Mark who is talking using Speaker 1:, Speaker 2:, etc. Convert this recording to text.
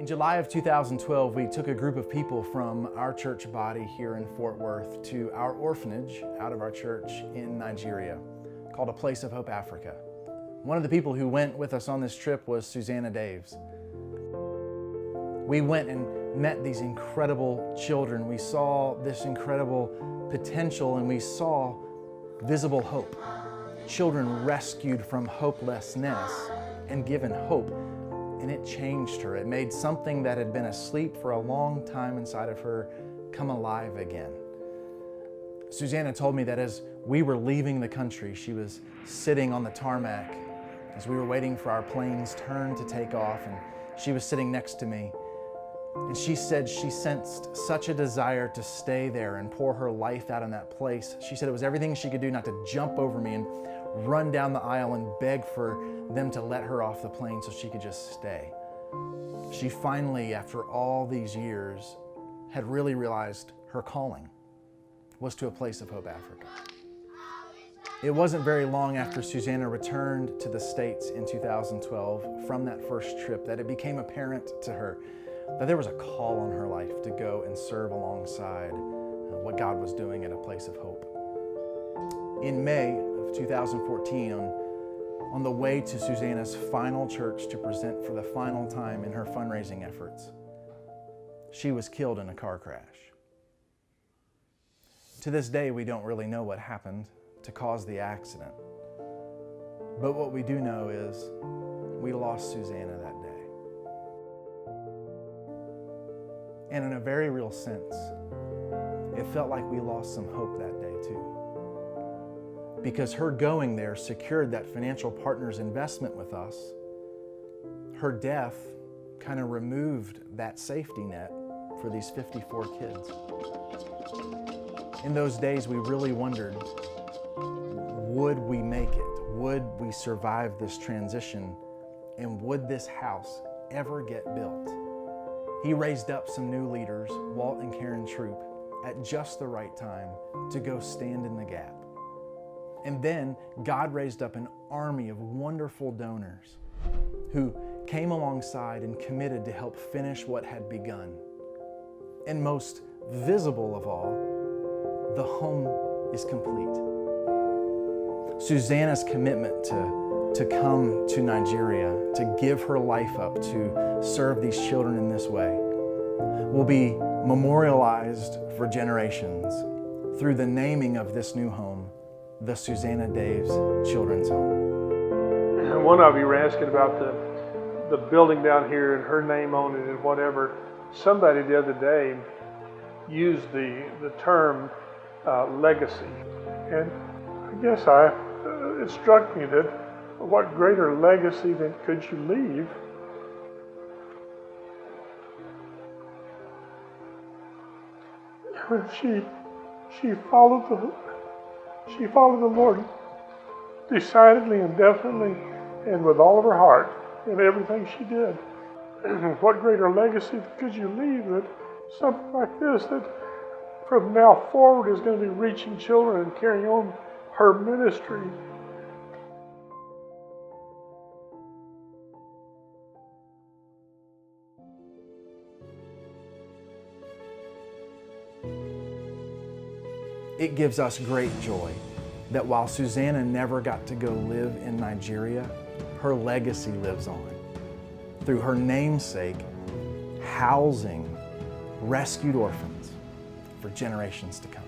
Speaker 1: In July of 2012, we took a group of people from our church body here in Fort Worth to our orphanage out of our church in Nigeria called A Place of Hope, Africa. One of the people who went with us on this trip was Susanna Daves. We went and met these incredible children. We saw this incredible potential and we saw visible hope. Children rescued from hopelessness and given hope. And it changed her. It made something that had been asleep for a long time inside of her come alive again. Susanna told me that as we were leaving the country, she was sitting on the tarmac as we were waiting for our plane's turn to take off, and she was sitting next to me. And she said she sensed such a desire to stay there and pour her life out in that place. She said it was everything she could do not to jump over me and run down the aisle and beg for them to let her off the plane so she could just stay. She finally, after all these years, had really realized her calling was to A Place of Hope, Africa. It wasn't very long after Susanna returned to the States in 2012 from that first trip that it became apparent to her that there was a call on her life to go and serve alongside what God was doing at A Place of Hope. In May of 2014, on the way to Susanna's final church to present for the final time in her fundraising efforts, she was killed in a car crash. To this day, we don't really know what happened to cause the accident. But what we do know is we lost Susanna that day. And in a very real sense, it felt like we lost some hope that day too. Because her going there secured that financial partner's investment with us. Her death kind of removed that safety net for these 54 kids. In those days, we really wondered, would we make it? Would we survive this transition? And would this house ever get built? He raised up some new leaders, Walt and Karen Troop, at just the right time to go stand in the gap. And then God raised up an army of wonderful donors who came alongside and committed to help finish what had begun. And most visible of all, the home is complete. Susanna's commitment to come to Nigeria, to give her life up, to serve these children in this way, will be memorialized for generations through the naming of this new home, the Susanna Daves Children's Home.
Speaker 2: One of you were asking about the building down here and her name on it and whatever. Somebody the other day used the term legacy. And I guess it struck me that what greater legacy than could you leave? She followed the Lord decidedly and definitely and with all of her heart in everything she did. What greater legacy could you leave that something like this that from now forward is going to be reaching children and carrying on her ministry?
Speaker 1: It gives us great joy that while Susanna never got to go live in Nigeria, her legacy lives on through her namesake housing rescued orphans for generations to come.